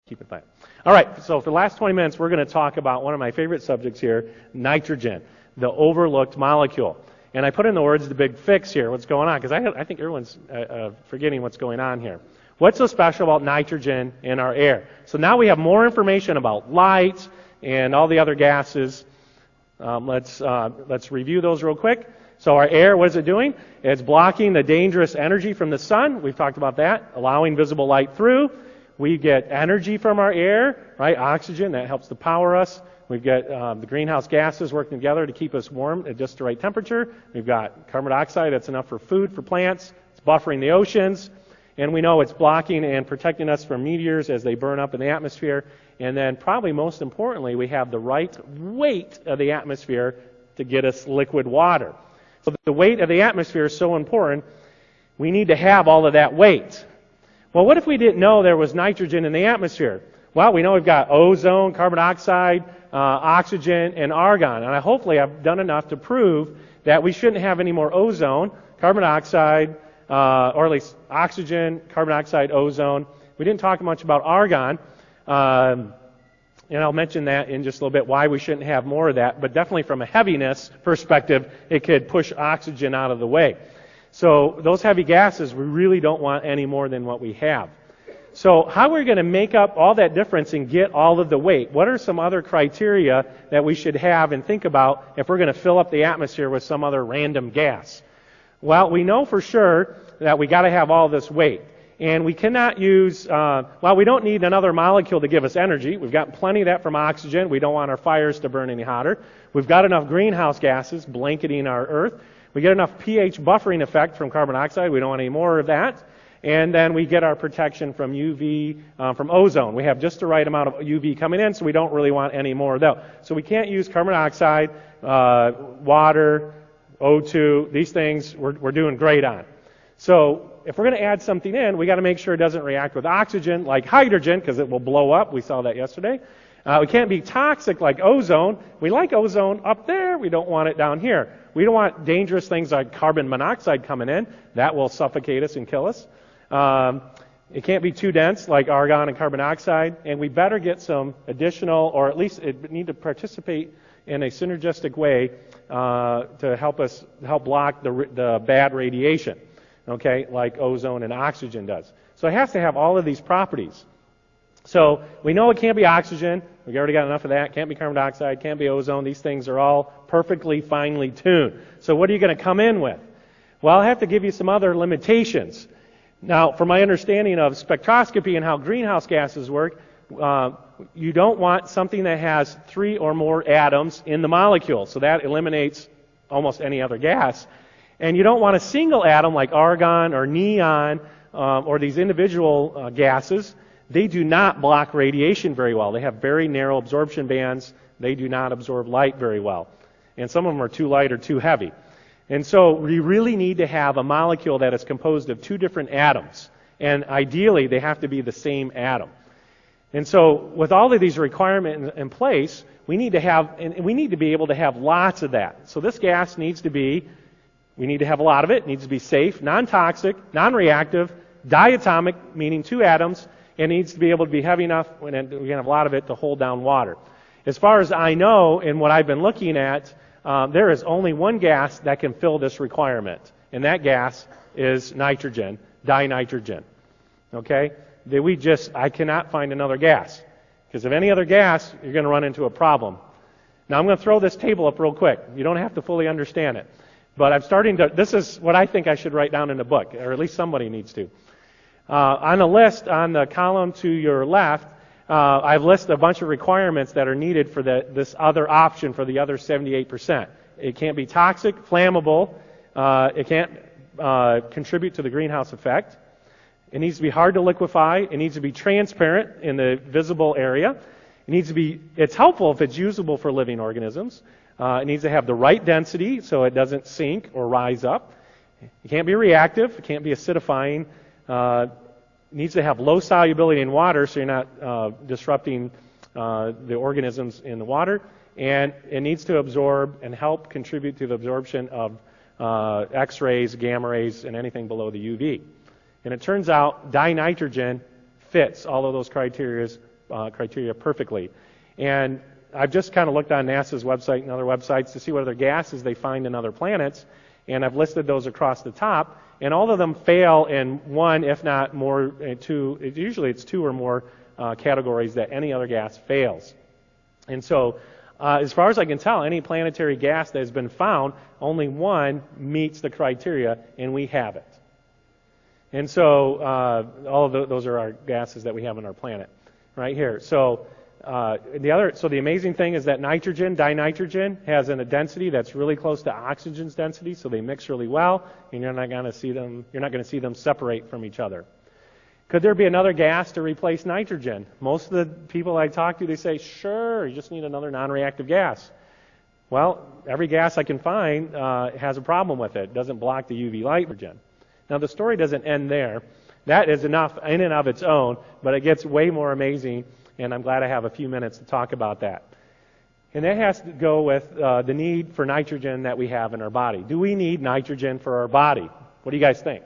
keep it flat. All right, so for the last 20 minutes, we're going to talk about one of my favorite subjects here, nitrogen, the overlooked molecule. And I put in the words the big fix here, what's going on, because I think everyone's forgetting what's going on here. What's so special about nitrogen in our air? So now we have more information about light and all the other gases. Let's review those real quick. So our air, what is it doing? It's blocking the dangerous energy from the sun. We've talked about that, allowing visible light through. We get energy from our air, right? Oxygen, that helps to power us. We've got the greenhouse gases working together to keep us warm at just the right temperature. We've got carbon dioxide, that's enough for food for plants. It's buffering the oceans. And we know it's blocking and protecting us from meteors as they burn up in the atmosphere. And then probably most importantly, we have the right weight of the atmosphere to get us liquid water. So the weight of the atmosphere is so important. We need to have all of that weight. Well, what if we didn't know there was nitrogen in the atmosphere? Well, we know we've got ozone, carbon dioxide, oxygen, and argon. And hopefully I've done enough to prove that we shouldn't have any more ozone, carbon dioxide, or at least oxygen, carbon dioxide, ozone. We didn't talk much about argon. And I'll mention that in just a little bit, why we shouldn't have more of that. But definitely from a heaviness perspective, it could push oxygen out of the way. So those heavy gases, we really don't want any more than what we have. So how are we going to make up all that difference and get all of the weight? What are some other criteria that we should have and think about if we're going to fill up the atmosphere with some other random gas? Well, we know for sure that we got to have all this weight. And we cannot use, we don't need another molecule to give us energy. We've got plenty of that from oxygen. We don't want our fires to burn any hotter. We've got enough greenhouse gases blanketing our Earth. We get enough pH buffering effect from carbon dioxide. We don't want any more of that. And then we get our protection from UV, from ozone. We have just the right amount of UV coming in, so we don't really want any more of that. So we can't use carbon dioxide, water, O2. These things we're doing great on. So if we're going to add something in, we got to make sure it doesn't react with oxygen like hydrogen, because it will blow up. We saw that yesterday. We can't be toxic like ozone. We like ozone up there. We don't want it down here. We don't want dangerous things like carbon monoxide coming in. That will suffocate us and kill us. It can't be too dense like argon and carbon dioxide. And we better get some additional, or at least it need to participate in a synergistic way to help block the bad radiation, okay, like ozone and oxygen does. So it has to have all of these properties. So we know it can't be oxygen. We've already got enough of that. Can't be carbon dioxide. Can't be ozone. These things are all perfectly finely tuned. So what are you going to come in with? Well, I have to give you some other limitations. Now, from my understanding of spectroscopy and how greenhouse gases work, you don't want something that has 3 or more atoms in the molecule. So that eliminates almost any other gas. And you don't want a single atom like argon or neon or these individual gases. They do not block radiation very well. They have very narrow absorption bands. They do not absorb light very well. And some of them are too light or too heavy. And so we really need to have a molecule that is composed of 2 different atoms. And ideally, they have to be the same atom. And so with all of these requirements in place, we need to be able to have lots of that. So this gas we need to have a lot of it. It needs to be safe, non-toxic, non-reactive, diatomic, meaning 2 atoms. And it needs to be able to be heavy enough, and we can have a lot of it, to hold down water. As far as I know, and what I've been looking at, there is only one gas that can fill this requirement. And that gas is nitrogen, dinitrogen. Okay? I cannot find another gas. Because if any other gas, you're going to run into a problem. Now I'm going to throw this table up real quick. You don't have to fully understand it. But this is what I think I should write down in the book, or at least somebody needs to. On a list on the column to your left, I've listed a bunch of requirements that are needed for this other option for the other 78%. It can't be toxic, flammable. It can't contribute to the greenhouse effect. It needs to be hard to liquefy. It needs to be transparent in the visible area. It's helpful if it's usable for living organisms. It needs to have the right density so it doesn't sink or rise up. It can't be reactive. It can't be acidifying. It needs to have low solubility in water so you're not disrupting the organisms in the water. And it needs to absorb and help contribute to the absorption of X-rays, gamma rays, and anything below the UV. And it turns out dinitrogen fits all of those criteria criteria perfectly. And I've just kind of looked on NASA's website and other websites to see what other gases they find in other planets, and I've listed those across the top, and all of them fail in one, if not more, two, usually it's two or more categories that any other gas fails. And so, as far as I can tell, any planetary gas that has been found, only one meets the criteria, and we have it. And so, all of those are our gases that we have on our planet, right here. So, the amazing thing is that nitrogen, dinitrogen, has a density that's really close to oxygen's density, so they mix really well, and you're not going to see them separate from each other. Could there be another gas to replace nitrogen? Most of the people I talk to, they say, sure, you just need another non-reactive gas. Well, every gas I can find has a problem with it. It doesn't block the UV light. Now, the story doesn't end there. That is enough in and of its own, but it gets way more amazing, and I'm glad I have a few minutes to talk about that. And that has to go with the need for nitrogen that we have in our body. Do we need nitrogen for our body? What do you guys think?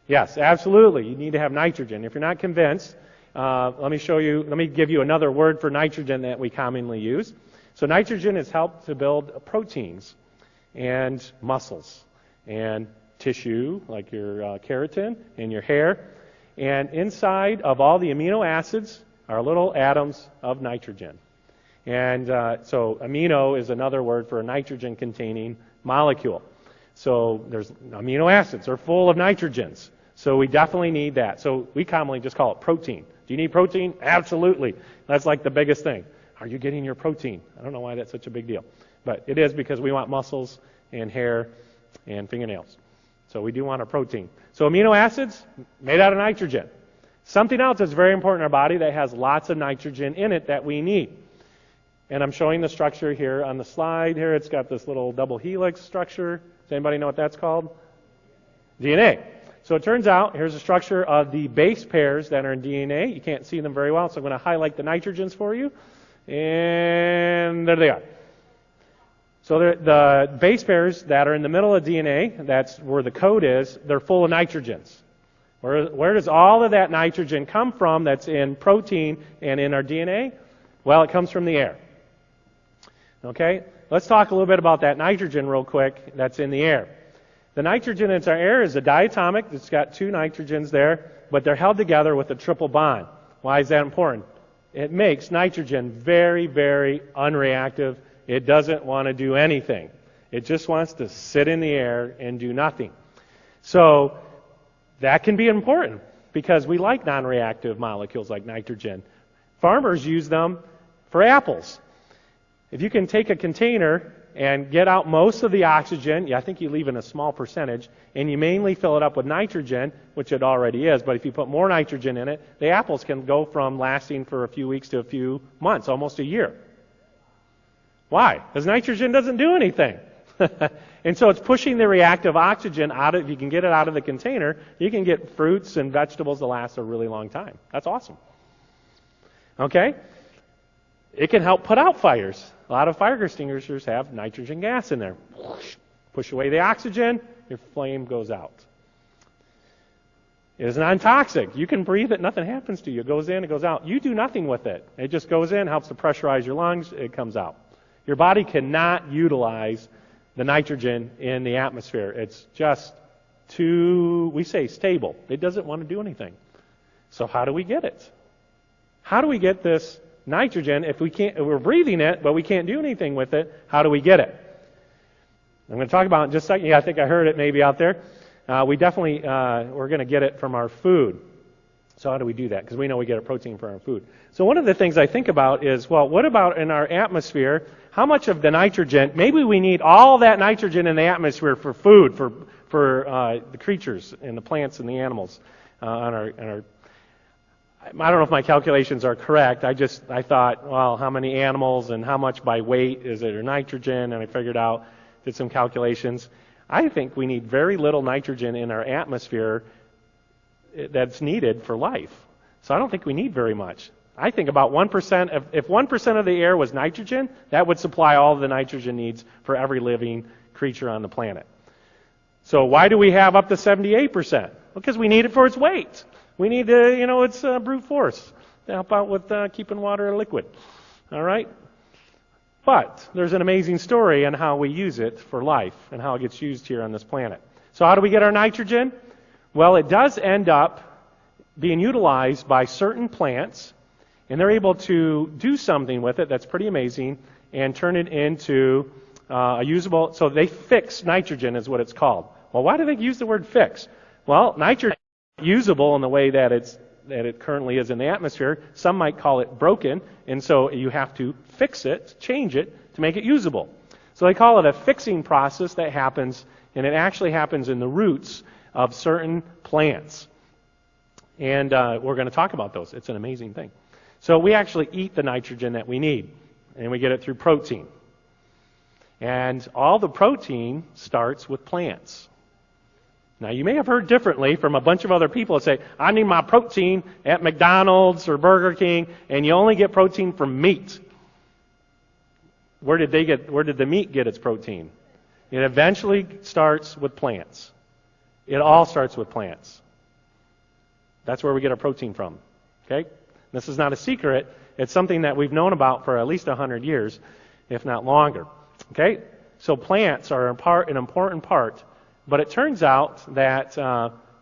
Yes, absolutely. You need to have nitrogen. If you're not convinced, let me give you another word for nitrogen that we commonly use. So nitrogen has helped to build proteins and muscles and tissue, like your keratin and your hair. And inside of all the amino acids are little atoms of nitrogen. And so amino is another word for a nitrogen-containing molecule. So there's amino acids are full of nitrogens. So we definitely need that. So we commonly just call it protein. Do you need protein? Absolutely. That's like the biggest thing. Are you getting your protein? I don't know why that's such a big deal. But it is because we want muscles and hair and fingernails. So we do want a protein. So amino acids, made out of nitrogen. Something else that's very important in our body that has lots of nitrogen in it that we need. And I'm showing the structure here on the slide here. It's got this little double helix structure. Does anybody know what that's called? DNA. So it turns out, here's a structure of the base pairs that are in DNA. You can't see them very well, so I'm going to highlight the nitrogens for you. And there they are. So the base pairs that are in the middle of DNA, that's where the code is, they're full of nitrogens. Where does all of that nitrogen come from that's in protein and in our DNA? Well, it comes from the air. Okay? Let's talk a little bit about that nitrogen real quick that's in the air. The nitrogen in our air is a diatomic. It's got two nitrogens there, but they're held together with a triple bond. Why is that important? It makes nitrogen very, very unreactive. It doesn't want to do anything. It just wants to sit in the air and do nothing. So that can be important because we like non-reactive molecules like nitrogen. Farmers use them for apples. If you can take a container and get out most of the oxygen, I think you leave in a small percentage, and you mainly fill it up with nitrogen, which it already is, but if you put more nitrogen in it, the apples can go from lasting for a few weeks to a few months, almost a year. Why? Because nitrogen doesn't do anything. And so it's pushing the reactive oxygen out of, if you can get it out of the container, you can get fruits and vegetables that last a really long time. That's awesome. Okay? It can help put out fires. A lot of fire extinguishers have nitrogen gas in there. Push away the oxygen, your flame goes out. It is non-toxic. You can breathe it, nothing happens to you. It goes in, it goes out. You do nothing with it. It just goes in, helps to pressurize your lungs, it comes out. Your body cannot utilize the nitrogen in the atmosphere. It's just too, we say, stable. It doesn't want to do anything. So how do we get it? How do we get this nitrogen if we're breathing it, but we can't do anything with it? How do we get it? I'm going to talk about it in just a second. Yeah, I think I heard it maybe out there. We're going to get it from our food. So how do we do that? Because we know we get a protein from our food. So one of the things I think about is, well, what about in our atmosphere? How much of the nitrogen, maybe we need all that nitrogen in the atmosphere for food, for the creatures and the plants and the animals on our I don't know if my calculations are correct. I thought, well, how many animals and how much by weight is it or nitrogen? And I figured out, did some calculations. I think we need very little nitrogen in our atmosphere that's needed for life. So I don't think we need very much. I think about 1%, if 1% of the air was nitrogen, that would supply all of the nitrogen needs for every living creature on the planet. So why do we have up to 78%? Because we need it for its weight. We need to, it's brute force. to help out with keeping water liquid. All right? But there's an amazing story on how we use it for life and how it gets used here on this planet. So how do we get our nitrogen? Well, it does end up being utilized by certain plants, and they're able to do something with it that's pretty amazing and turn it into a usable, so they fix nitrogen is what it's called. Well, why do they use the word fix? Well, nitrogen is usable in the way that it currently is in the atmosphere. Some might call it broken, and so you have to fix it, change it, to make it usable. So they call it a fixing process that happens, and it actually happens in the roots of certain plants. And we're going to talk about those. It's an amazing thing. So we actually eat the nitrogen that we need, and we get it through protein. And all the protein starts with plants. Now, you may have heard differently from a bunch of other people that say, I need my protein at McDonald's or Burger King, and you only get protein from meat. Where did the meat get its protein? It eventually starts with plants. It all starts with plants. That's where we get our protein from. Okay? This is not a secret. It's something that we've known about for at least 100 years, if not longer. Okay? So plants are an important part. But it turns out that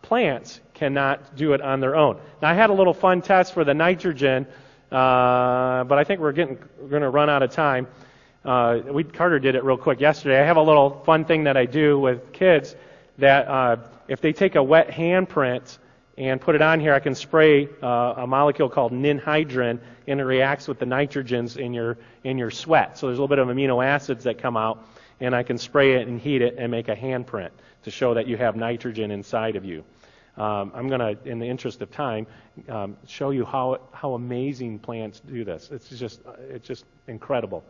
plants cannot do it on their own. Now, I had a little fun test for the nitrogen, but I think we're going to run out of time. Carter did it real quick yesterday. I have a little fun thing that I do with kids that if they take a wet handprint and put it on here, I can spray a molecule called ninhydrin, and it reacts with the nitrogens in your sweat. So there's a little bit of amino acids that come out, and I can spray it and heat it and make a handprint to show that you have nitrogen inside of you. I'm going to, in the interest of time, show you how amazing plants do this. It's just incredible.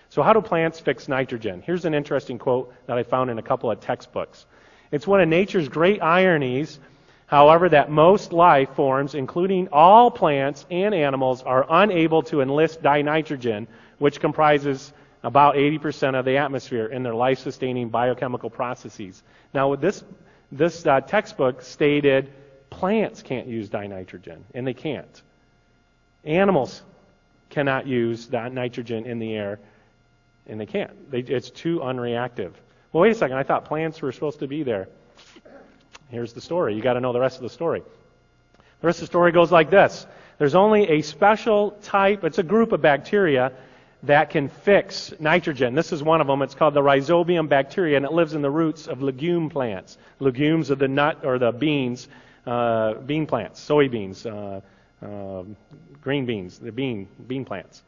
So how do plants fix nitrogen? Here's an interesting quote that I found in a couple of textbooks. It's one of nature's great ironies, however, that most life forms, including all plants and animals, are unable to enlist dinitrogen, which comprises about 80% of the atmosphere in their life-sustaining biochemical processes. Now, this textbook stated plants can't use dinitrogen, and they can't. Animals cannot use that nitrogen in the air, and they can't. It's too unreactive. Well, wait a second. I thought plants were supposed to be there. Here's the story. You got to know the rest of the story. The rest of the story goes like this. There's only a special type, it's a group of bacteria that can fix nitrogen. This is one of them. It's called the rhizobium bacteria, and it lives in the roots of legume plants. Legumes are the nut or the beans, bean plants, soybeans, green beans, the bean plants.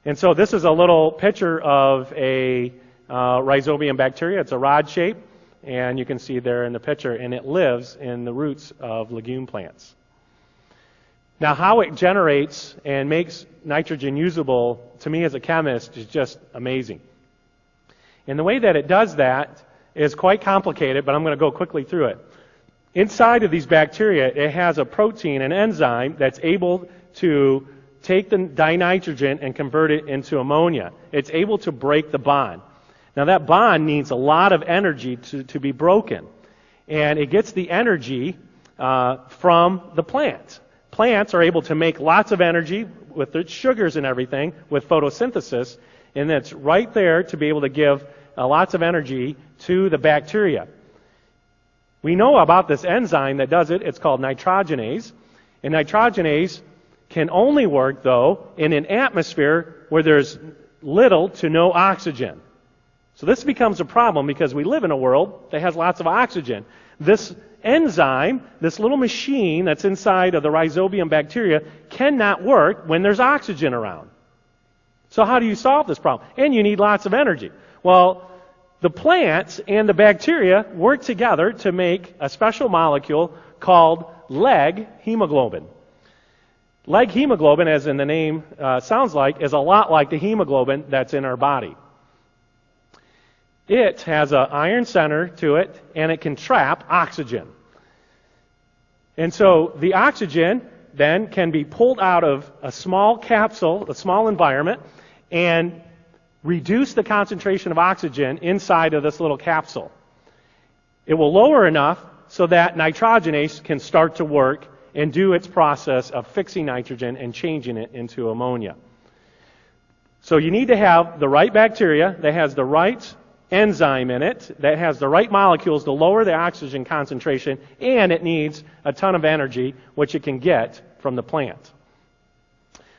And so this is a little picture of a rhizobium bacteria. It's a rod shape, and you can see there in the picture, and it lives in the roots of legume plants. Now, how it generates and makes nitrogen usable, to me as a chemist, is just amazing. And the way that it does that is quite complicated, but I'm going to go quickly through it. Inside of these bacteria, it has a protein, an enzyme, that's able to take the dinitrogen and convert it into ammonia. It's able to break the bond. Now, that bond needs a lot of energy to be broken. And it gets the energy from the plant. Plants are able to make lots of energy with their sugars and everything with photosynthesis, and it's right there to be able to give lots of energy to the bacteria. We know about this enzyme that does it. It's called nitrogenase. And nitrogenase can only work, though, in an atmosphere where there's little to no oxygen. So this becomes a problem because we live in a world that has lots of oxygen. This enzyme, this little machine that's inside of the rhizobium bacteria, cannot work when there's oxygen around. So how do you solve this problem? And you need lots of energy. Well, the plants and the bacteria work together to make a special molecule called leg hemoglobin. Leg hemoglobin, as in the name sounds like, is a lot like the hemoglobin that's in our body. It has an iron center to it, and it can trap oxygen. And so the oxygen then can be pulled out of a small capsule, a small environment, and reduce the concentration of oxygen inside of this little capsule. It will lower enough so that nitrogenase can start to work and do its process of fixing nitrogen and changing it into ammonia. So you need to have the right bacteria that has the right enzyme in it, that has the right molecules to lower the oxygen concentration, and it needs a ton of energy, which it can get from the plant.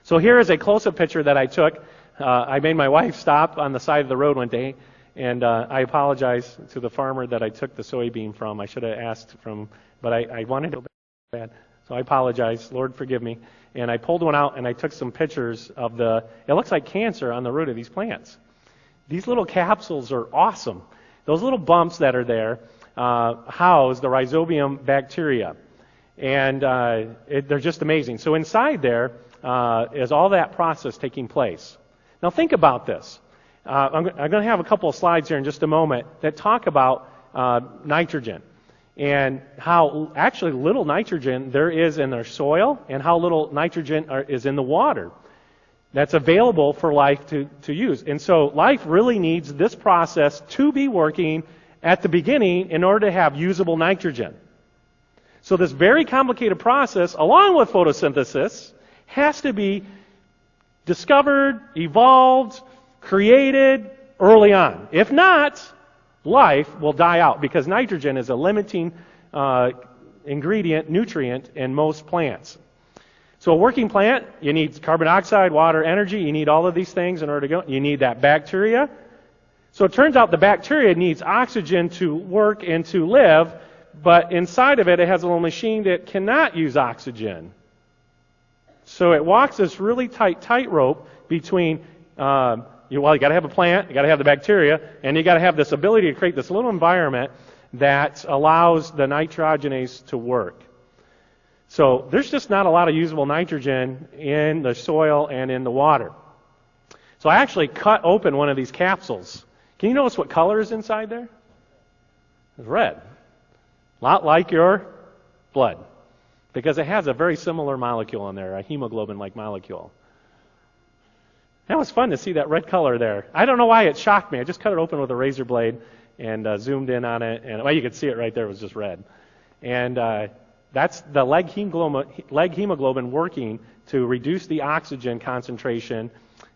So here is a close-up picture that I took. I made my wife stop on the side of the road one day, and I apologize to the farmer that I took the soybean from. I should have asked from, but I wanted it bad. So I apologize. Lord, forgive me. And I pulled one out, and I took some pictures of it looks like cancer on the root of these plants. These little capsules are awesome. Those little bumps that are there house the rhizobium bacteria. And they're just amazing. So inside there is all that process taking place. Now think about this. I'm going to have a couple of slides here in just a moment that talk about nitrogen and how actually little nitrogen there is in their soil and how little nitrogen is in the water that's available for life to use. And so life really needs this process to be working at the beginning in order to have usable nitrogen. So this very complicated process, along with photosynthesis, has to be discovered, evolved, created early on. If not, life will die out because nitrogen is a limiting ingredient, nutrient in most plants. So a working plant, you need carbon dioxide, water, energy. You need all of these things in order to go. You need that bacteria. So it turns out the bacteria needs oxygen to work and to live, but inside of it, it has a little machine that cannot use oxygen. So it walks this really tightrope between, you got to have a plant, you got to have the bacteria, and you got to have this ability to create this little environment that allows the nitrogenase to work. So there's just not a lot of usable nitrogen in the soil and in the water. So I actually cut open one of these capsules. Can you notice what color is inside there? It's red. A lot like your blood, because it has a very similar molecule in there, a hemoglobin-like molecule. That was fun to see that red color there. I don't know why it shocked me. I just cut it open with a razor blade and zoomed in on it, and well, you could see it right there. It was just red. And that's the leg hemoglobin working to reduce the oxygen concentration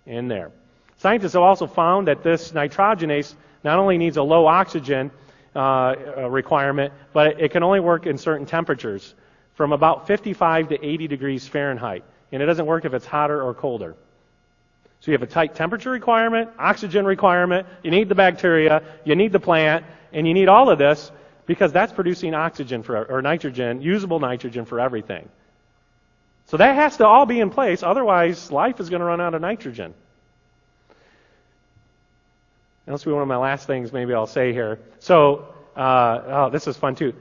in there. Scientists have also found that this nitrogenase not only needs a low oxygen requirement, but it can only work in certain temperatures, from about 55 to 80 degrees Fahrenheit. And it doesn't work if it's hotter or colder. So you have a tight temperature requirement, oxygen requirement, you need the bacteria, you need the plant, and you need all of this because that's producing oxygen or nitrogen, usable nitrogen for everything. So that has to all be in place, otherwise life is going to run out of nitrogen. This will be one of my last things maybe I'll say here. So, this is fun too.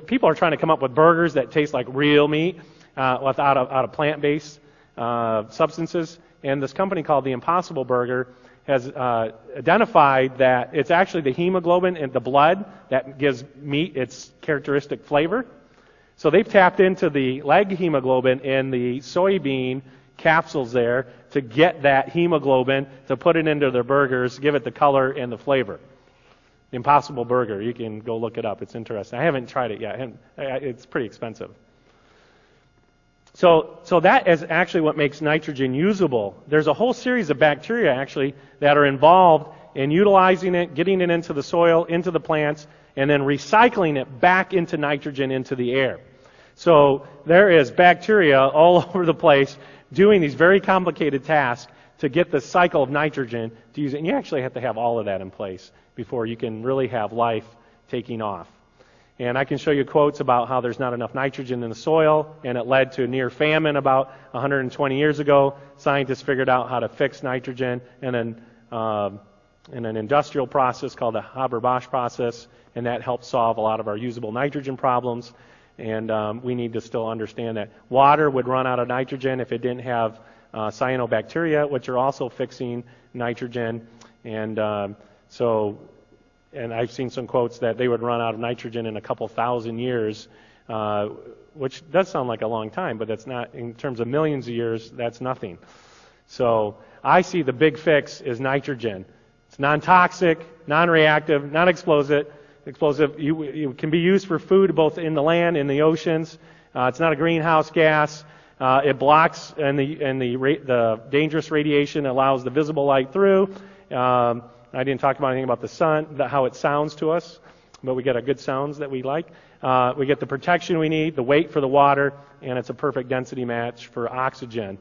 People are trying to come up with burgers that taste like real meat out of plant-based substances. And this company called the Impossible Burger has identified that it's actually the hemoglobin in the blood that gives meat its characteristic flavor. So they've tapped into the leg hemoglobin in the soybean capsules there to get that hemoglobin, to put it into their burgers, give it the color and the flavor. The Impossible Burger. You can go look it up. It's interesting. I haven't tried it yet. It's pretty expensive. So that is actually what makes nitrogen usable. There's a whole series of bacteria actually that are involved in utilizing it, getting it into the soil, into the plants, and then recycling it back into nitrogen into the air. So there is bacteria all over the place doing these very complicated tasks to get the cycle of nitrogen to use it. And you actually have to have all of that in place before you can really have life taking off. And I can show you quotes about how there's not enough nitrogen in the soil, and it led to a near famine about 120 years ago. Scientists figured out how to fix nitrogen in an industrial process called the Haber-Bosch process, and that helped solve a lot of our usable nitrogen problems. And we need to still understand that water would run out of nitrogen if it didn't have cyanobacteria, which are also fixing nitrogen. And and I've seen some quotes that they would run out of nitrogen in a couple thousand years, which does sound like a long time, but that's not, in terms of millions of years, that's nothing. So I see the big fix is nitrogen. It's non-toxic, non-reactive, non-explosive. It can be used for food both in the land, in the oceans. It's not a greenhouse gas. It blocks the dangerous radiation, allows the visible light through. I didn't talk about anything about the sun, how it sounds to us, but we get a good sounds that we like. We get the protection we need, the weight for the water, and it's a perfect density match for oxygen.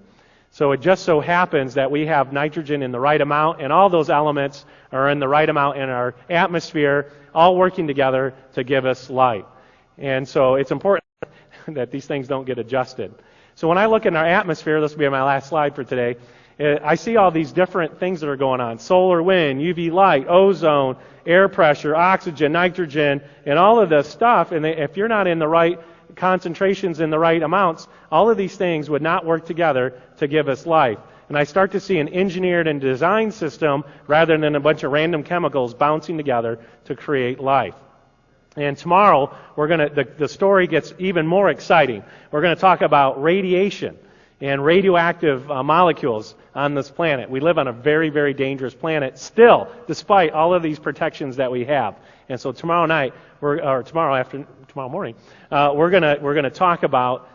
So it just so happens that we have nitrogen in the right amount, and all those elements are in the right amount in our atmosphere, all working together to give us light. And so it's important that these things don't get adjusted. So when I look in our atmosphere, this will be my last slide for today, I see all these different things that are going on. Solar wind, UV light, ozone, air pressure, oxygen, nitrogen, and all of this stuff. And if you're not in the right concentrations in the right amounts, all of these things would not work together to give us life. And I start to see an engineered and designed system rather than a bunch of random chemicals bouncing together to create life. And tomorrow, the story gets even more exciting. We're going to talk about radiation and radioactive molecules on this planet. We live on a very, very dangerous planet still, despite all of these protections that we have. And so tomorrow morning, we're going to talk about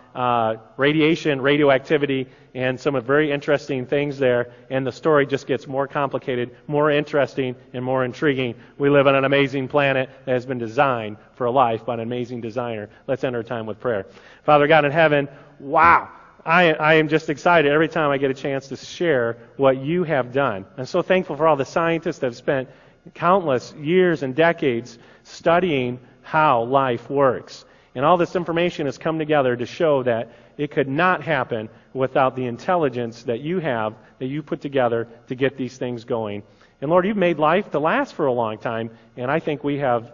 radiation, radioactivity, and some very interesting things there. And the story just gets more complicated, more interesting, and more intriguing. We live on an amazing planet that has been designed for a life by an amazing designer. Let's end our time with prayer. Father God in heaven, wow. I am just excited every time I get a chance to share what you have done. I'm so thankful for all the scientists that have spent countless years and decades studying how life works. And all this information has come together to show that it could not happen without the intelligence that you have, that you put together to get these things going. And Lord, you've made life to last for a long time, and I think we have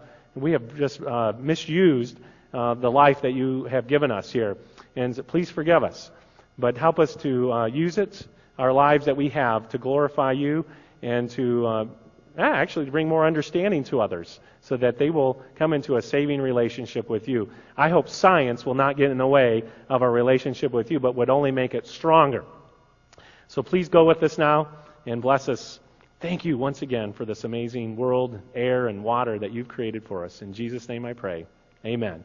just misused the life that you have given us here. And please forgive us, but help us to use our lives that we have, to glorify you and to actually bring more understanding to others so that they will come into a saving relationship with you. I hope science will not get in the way of our relationship with you, but would only make it stronger. So please go with us now and bless us. Thank you once again for this amazing world, air, and water that you've created for us. In Jesus' name I pray. Amen.